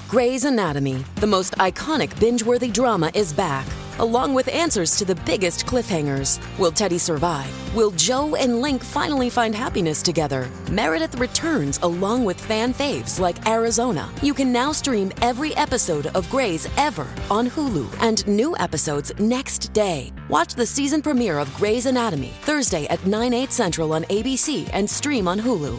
Grey's Anatomy, the most iconic binge-worthy drama, is back, along with answers to the biggest cliffhangers. Will Teddy survive? Will Joe and Link finally find happiness together? Meredith returns along with fan faves like Arizona. You can now stream every episode of Grey's ever on Hulu, and new episodes next day. Watch the season premiere of Grey's Anatomy Thursday at 9/8 Central on ABC and stream on Hulu.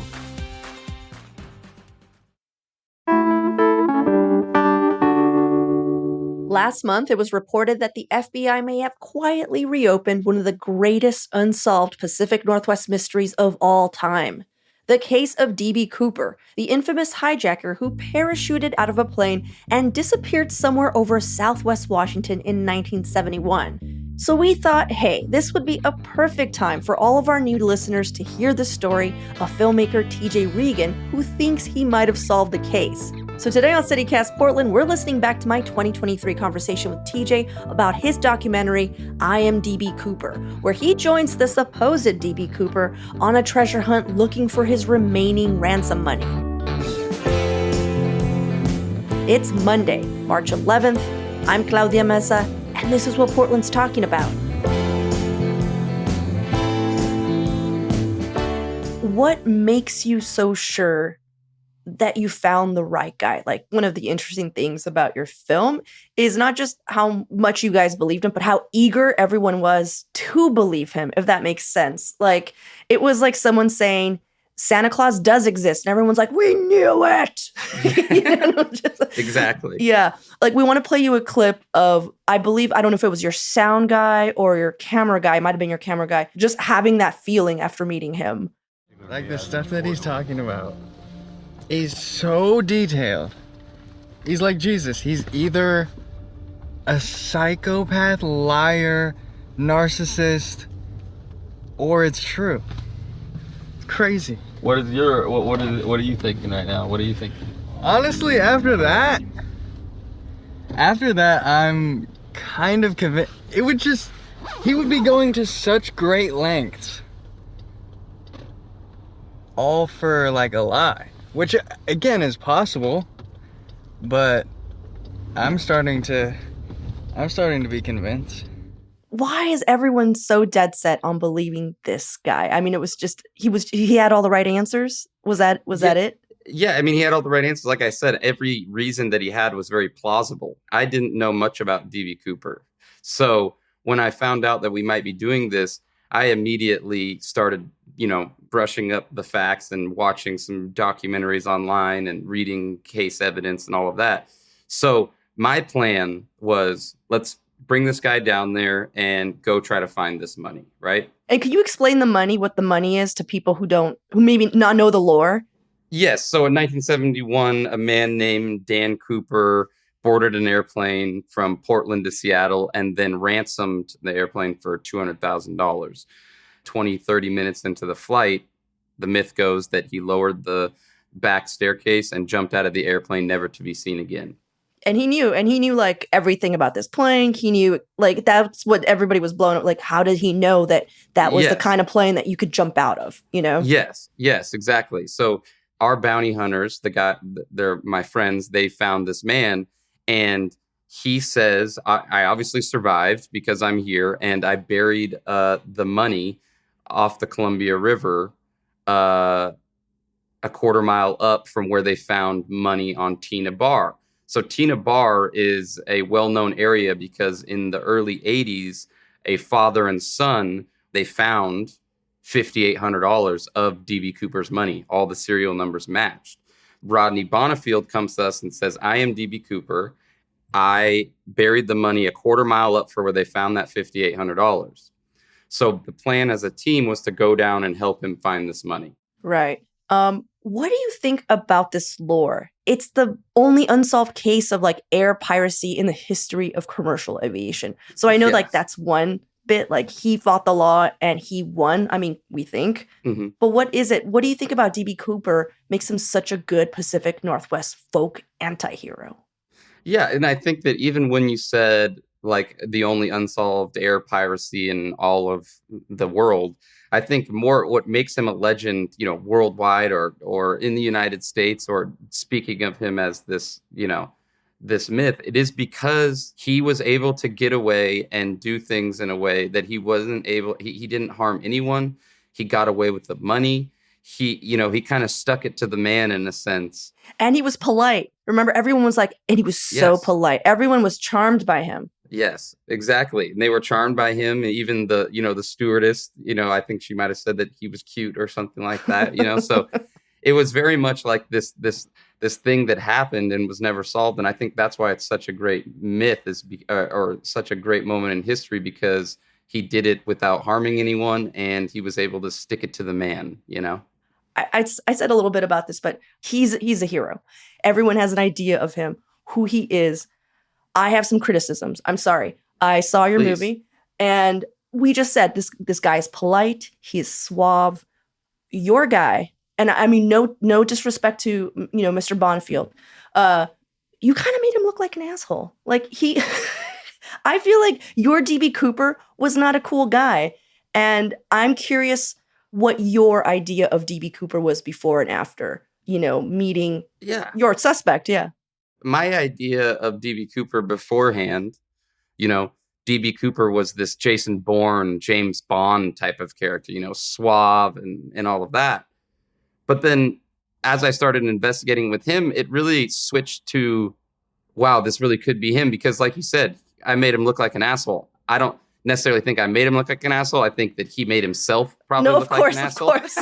Last month, it was reported that the FBI may have quietly reopened one of the greatest unsolved Pacific Northwest mysteries of all time. The case of D.B. Cooper, the infamous hijacker who parachuted out of a plane and disappeared somewhere over Southwest Washington in 1971. So we thought, hey, this would be a perfect time for all of our new listeners to hear the story of filmmaker T.J. Regan, who thinks he might have solved the case. So today on CityCast Portland, we're listening back to my 2023 conversation with TJ about his documentary, I Am D.B. Cooper, where he joins the supposed D.B. Cooper on a treasure hunt looking for his remaining ransom money. It's Monday, March 11th. I'm Claudia Meza, and this is what Portland's talking about. What makes you so sure that you found the right guy? Like, one of the interesting things about your film is not just how much you guys believed him, but how eager everyone was to believe him, if that makes sense. Like, it was like someone saying, Santa Claus does exist. And everyone's like, we knew it. Exactly. Yeah. Like, we want to play you a clip of, I don't know if it was your sound guy or your camera guy. It might have been your camera guy. Just having that feeling after meeting him. Like, the stuff that he's talking about is so detailed. He's like Jesus. He's either a psychopath, liar, narcissist, or it's true. It's crazy. What are you thinking right now? What are you thinking? Honestly, after that, I'm kind of convinced. He would be going to such great lengths, all for like a lie. Which, again, is possible, but I'm starting to be convinced. Why is everyone so dead set on believing this guy? I mean, it was just, he had all the right answers? Was that it? Yeah, I mean, he had all the right answers. Like I said, every reason that he had was very plausible. I didn't know much about D.B. Cooper. So when I found out that we might be doing this, I immediately started, brushing up the facts and watching some documentaries online and reading case evidence and all of that. So my plan was, let's bring this guy down there and go try to find this money, right? And could you explain what the money is to people who maybe not know the lore? Yes. So in 1971, a man named Dan Cooper boarded an airplane from Portland to Seattle and then ransomed the airplane for $200,000. 30 minutes into the flight, the myth goes that he lowered the back staircase and jumped out of the airplane, never to be seen again. And he knew like everything about this plane. He knew, like, that's what everybody was blown up. Like, how did he know that was the kind of plane that you could jump out of, Yes, exactly. So our bounty hunters, they're my friends, they found this man, and he says, I obviously survived because I'm here, and I buried the money off the Columbia River a quarter mile up from where they found money on Tina Bar. So Tina Bar is a well-known area because in the early 80s, a father and son, they found $5,800 of D.B. Cooper's money. All the serial numbers matched. Rodney Bonifield comes to us and says, I am D.B. Cooper. I buried the money a quarter mile up for where they found that $5,800. So the plan as a team was to go down and help him find this money. Right. What do you think about this lore? It's the only unsolved case of like air piracy in the history of commercial aviation. So I know like that's one bit, like he fought the law and he won. I mean, we think. Mm-hmm. But what is it? What do you think about D.B. Cooper makes him such a good Pacific Northwest folk anti-hero? Yeah, and I think that even when you said like the only unsolved air piracy in all of the world, I think more what makes him a legend, worldwide or in the United States, or speaking of him as this, this myth, it is because he was able to get away and do things in a way that he wasn't able. He didn't harm anyone. He got away with the money. He kind of stuck it to the man in a sense. And he was polite. Remember, everyone was like, and he was so Yes. polite. Everyone was charmed by him. Yes, exactly. And they were charmed by him. Even the stewardess, I think she might have said that he was cute or something like that, so it was very much like this thing that happened and was never solved. And I think that's why it's such a great myth or such a great moment in history, because he did it without harming anyone and he was able to stick it to the man, I said a little bit about this, but he's a hero. Everyone has an idea of him, who he is. I have some criticisms. I'm sorry. I saw your Please. movie, and we just said this guy is polite. He is suave. Your guy, and I mean no disrespect to Mr. Bonfield. You kind of made him look like an asshole. Like I feel like your DB Cooper was not a cool guy, and I'm curious what your idea of DB Cooper was before and after, meeting your suspect. Yeah. My idea of DB Cooper beforehand, DB Cooper was this Jason Bourne, James Bond type of character, suave and all of that. But then as I started investigating with him, it really switched to, wow, this really could be him. Because like you said, I made him look like an asshole. I don't necessarily think I made him look like an asshole. I think that he made himself probably look like an asshole. Of course.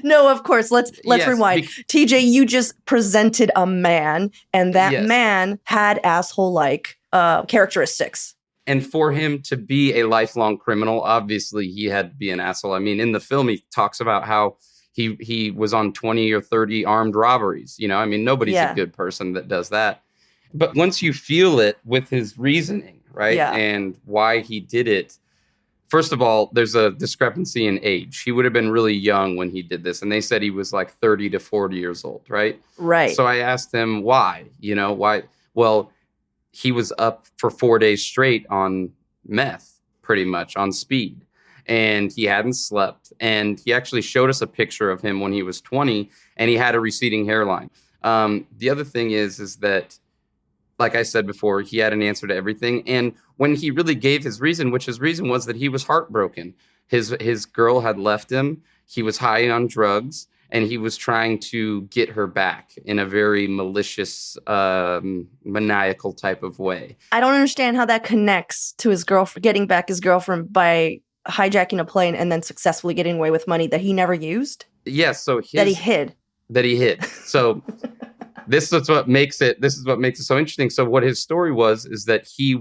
No, of course. Let's yes, rewind. TJ, you just presented a man, and that man had asshole-like characteristics. And for him to be a lifelong criminal, obviously he had to be an asshole. I mean, in the film, he talks about how he was on 20 or 30 armed robberies. I mean, nobody's a good person that does that. But once you feel it with his reasoning, right? Yeah. And why he did it. First of all, there's a discrepancy in age. He would have been really young when he did this. And they said he was like 30 to 40 years old, right? Right. So I asked him why, why? Well, he was up for 4 days straight on meth, pretty much on speed. And he hadn't slept. And he actually showed us a picture of him when he was 20 and he had a receding hairline. The other thing is that, like I said before, he had an answer to everything. And when he really gave his reason, which his reason was that he was heartbroken. His girl had left him. He was high on drugs, and he was trying to get her back in a very malicious, maniacal type of way. I don't understand how that connects to his girlfriend, getting back his girlfriend by hijacking a plane and then successfully getting away with money that he never used. Yes, so that he hid. So this is what makes it so interesting. So what his story was is that he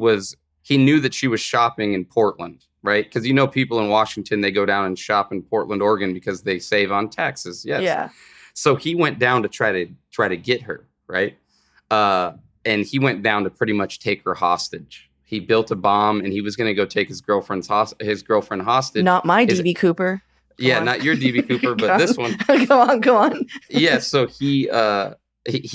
knew that she was shopping in Portland, right? Because people in Washington, they go down and shop in Portland, Oregon because they save on taxes. Yes. Yeah. So he went down to try to get her, right? And he went down to pretty much take her hostage. He built a bomb and he was going to go take his girlfriend hostage. Not my DB Cooper. Not your DB Cooper, but this one. Go on. Yeah, so he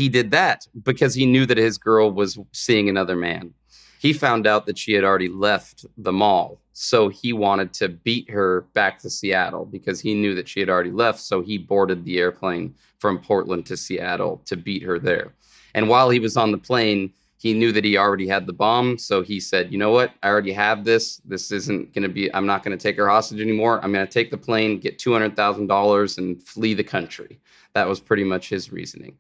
did that because he knew that his girl was seeing another man. He found out that she had already left the mall. So he wanted to beat her back to Seattle because he knew that she had already left. So he boarded the airplane from Portland to Seattle to beat her there. And while he was on the plane, he knew that he already had the bomb. So he said, you know what? I already have this. This isn't going to be, I'm not going to take her hostage anymore. I'm going to take the plane, get $200,000 and flee the country. That was pretty much his reasoning.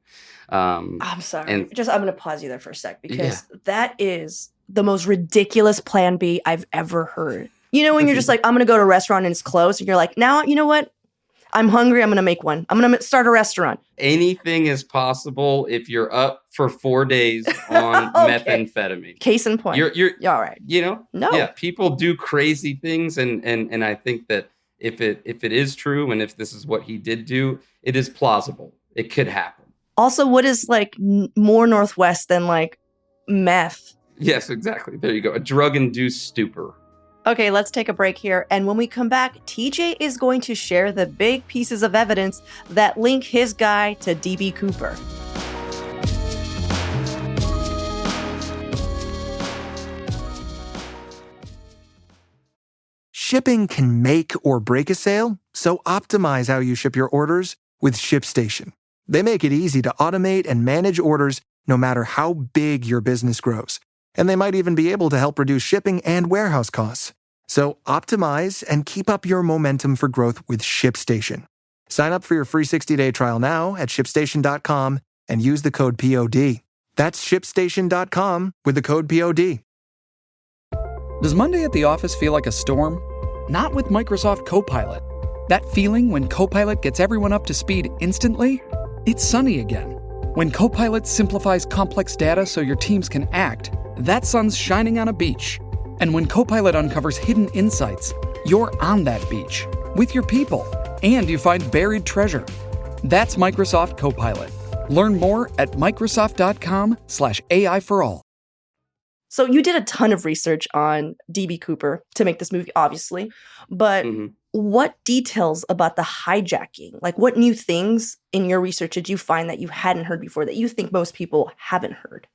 I'm sorry. I'm going to pause you there for a sec because that is the most ridiculous plan B I've ever heard. When you're just like, I'm going to go to a restaurant and it's closed. And you're like, now, you know what? I'm hungry. I'm going to make one. I'm going to start a restaurant. Anything is possible if you're up for 4 days on methamphetamine. Case in point. You're all right. No. Yeah, people do crazy things. And I think that if it is true and if this is what he did do, it is plausible. It could happen. Also, what is like more Northwest than like meth? Yes, exactly. There you go. A drug-induced stupor. Okay, let's take a break here. And when we come back, TJ is going to share the big pieces of evidence that link his guy to DB Cooper. Shipping can make or break a sale, so optimize how you ship your orders with ShipStation. They make it easy to automate and manage orders no matter how big your business grows. And they might even be able to help reduce shipping and warehouse costs. So optimize and keep up your momentum for growth with ShipStation. Sign up for your free 60-day trial now at ShipStation.com and use the code POD. That's ShipStation.com with the code POD. Does Monday at the office feel like a storm? Not with Microsoft Copilot. That feeling when Copilot gets everyone up to speed instantly? It's sunny again. When Copilot simplifies complex data so your teams can act, that sun's shining on a beach. And when Copilot uncovers hidden insights, you're on that beach with your people, and you find buried treasure. That's Microsoft Copilot. Learn more at Microsoft.com/AI for all. So you did a ton of research on DB Cooper to make this movie, obviously, but what details about the hijacking, like what new things in your research did you find that you hadn't heard before that you think most people haven't heard?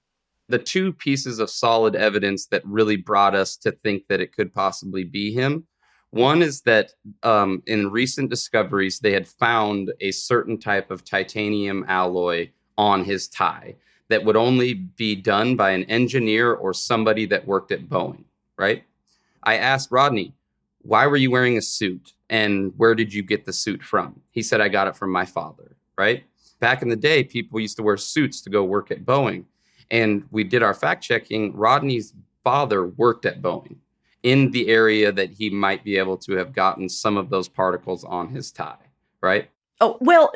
The two pieces of solid evidence that really brought us to think that it could possibly be him. One is that in recent discoveries, they had found a certain type of titanium alloy on his tie that would only be done by an engineer or somebody that worked at Boeing, right? I asked Rodney, why were you wearing a suit and where did you get the suit from? He said, I got it from my father, right? Back in the day, people used to wear suits to go work at Boeing. And we did our fact checking. Rodney's father worked at Boeing in the area that he might be able to have gotten some of those particles on his tie, right? Oh, well,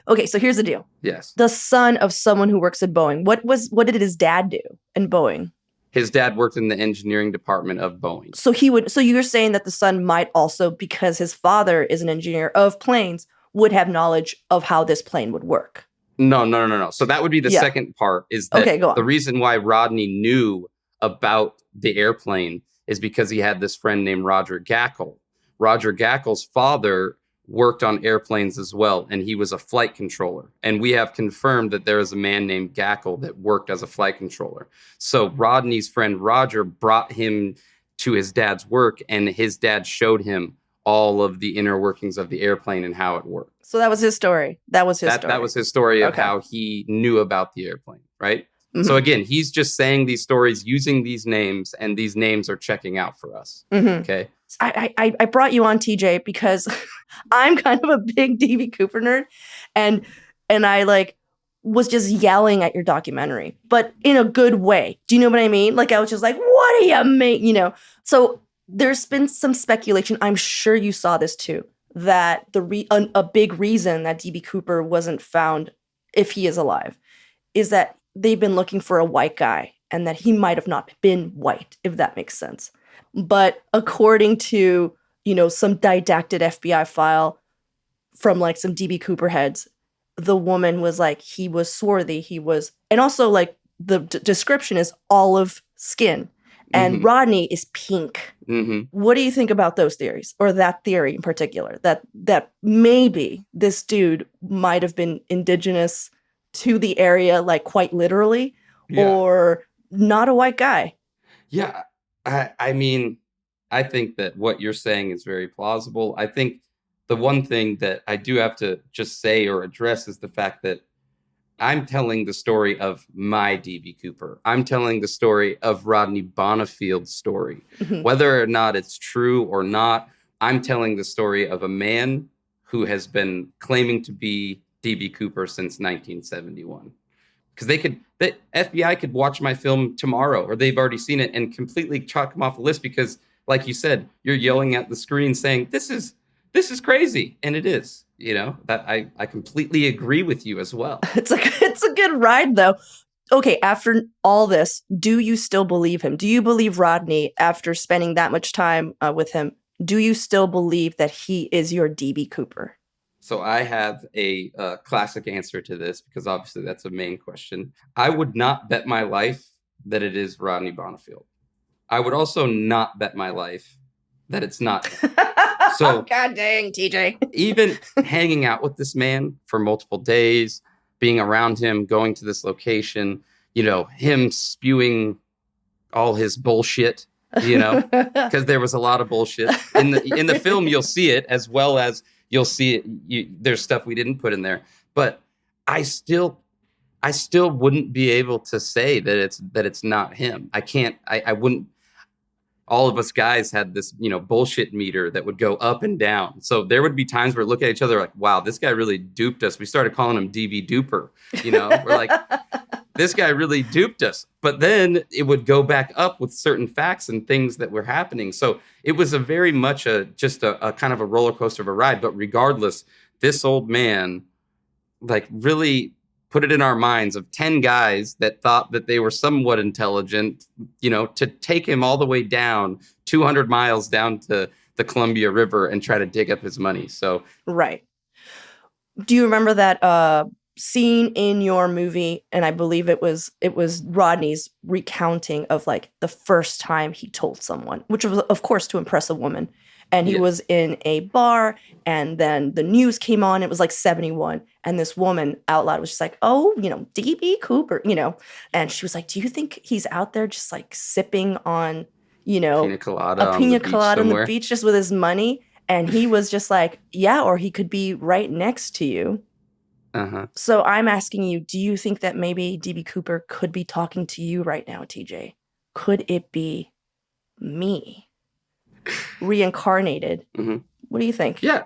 okay, so here's the deal. Yes. The son of someone who works at Boeing. What did his dad do in Boeing? His dad worked in the engineering department of Boeing. So you're saying that the son might also, because his father is an engineer of planes, would have knowledge of how this plane would work. No. So that would be the second part, is that go on. The reason why Rodney knew about the airplane is because he had this friend named Roger Gackle. Roger Gackle's father worked on airplanes as well, and he was a flight controller. And we have confirmed that there is a man named Gackle that worked as a flight controller. So Rodney's friend Roger brought him to his dad's work, and his dad showed him all of the inner workings of the airplane and how it worked. So that was his story. That was his story of how he knew about the airplane, right? So again, he's just saying these stories using these names, and these names are checking out for us. Okay. I brought you on, TJ, because I'm kind of a big DB Cooper nerd, and I was just yelling at your documentary, but in a good way. Do you know what I mean? Like, I was just like, what do you mean? So there's been some speculation. I'm sure you saw this too, that a big reason that DB Cooper wasn't found, if he is alive, is that they've been looking for a white guy and that he might have not been white, if that makes sense. But according to, some didactic FBI file from some DB Cooper heads, the woman was like, he was swarthy. And also the description is olive skin, and Rodney is pink. What do you think about those theories, or that theory in particular, that maybe this dude might have been indigenous to the area, quite literally, or not a white guy? Yeah. I mean, I think that what you're saying is very plausible. I think the one thing that I do have to just say or address is the fact that I'm telling the story of my DB Cooper. I'm telling the story of Rodney Bonifield's story. Whether or not it's true or not, I'm telling the story of a man who has been claiming to be DB Cooper since 1971. Because the FBI could watch my film tomorrow, or they've already seen it, and completely chalk him off the list because, like you said, you're yelling at the screen saying, this is crazy. And it is, that I completely agree with you as well. It's a good ride, though. Okay, after all this, do you still believe him? Do you believe Rodney, after spending that much time with him, do you still believe that he is your DB Cooper? So I have a classic answer to this, because obviously that's a main question. I would not bet my life that it is Rodney Bonifield. I would also not bet my life that it's not him. So God dang, TJ. Even hanging out with this man for multiple days, being around him, going to this location, him spewing all his bullshit, because there was a lot of bullshit in the film. You'll see it, as well as you'll see it. There's stuff we didn't put in there, but I still I still wouldn't be able to say that it's not him. I wouldn't. All of us guys had this, bullshit meter that would go up and down. So there would be times where we look at each other like, wow, this guy really duped us. We started calling him DB Duper. We're like, this guy really duped us. But then it would go back up with certain facts and things that were happening. So it was a very much just a kind of a roller coaster of a ride. But regardless, this old man, like, really put it in our minds of 10 guys that thought that they were somewhat intelligent, to take him all the way down 200 miles down to the Columbia River and try to dig up his money. So, right. Do you remember that scene in your movie? And I believe it was Rodney's recounting of like the first time he told someone, which was of course to impress a woman. And he was in a bar, and then the news came on. It was like 71. And this woman out loud was just like, oh, DB Cooper, And she was like, do you think he's out there just like sipping on, pina colada a pina colada on the beach just with his money? And he was just like, yeah, or he could be right next to you. Uh-huh. So I'm asking you, do you think that maybe DB Cooper could be talking to you right now, TJ? Could it be me? Reincarnated. Mm-hmm. What do you think? Yeah,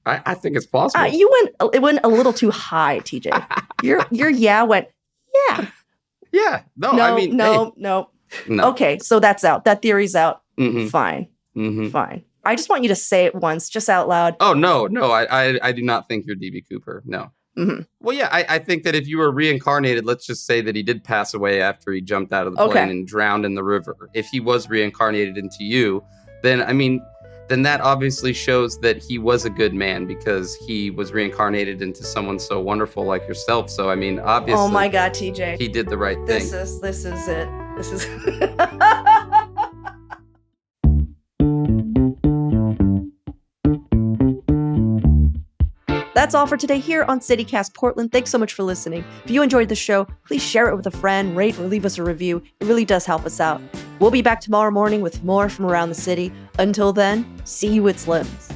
I think it's possible. It went a little too high, TJ. your yeah went yeah. Yeah. No, I mean, no. Okay, so that's out. That theory's out. Mm-hmm. Fine. Mm-hmm. Fine. I just want you to say it once, just out loud. Oh no, I do not think you're DB Cooper. No. Mm-hmm. Well, yeah, I think that if you were reincarnated, let's just say that he did pass away after he jumped out of the plane and drowned in the river. If he was reincarnated into you, then that obviously shows that he was a good man because he was reincarnated into someone so wonderful like yourself. So, I mean, obviously. Oh my God, TJ. He did the right thing. This is it. This is. That's all for today here on CityCast Portland. Thanks so much for listening. If you enjoyed the show, please share it with a friend, rate or leave us a review. It really does help us out. We'll be back tomorrow morning with more from around the city. Until then, see you with Slims.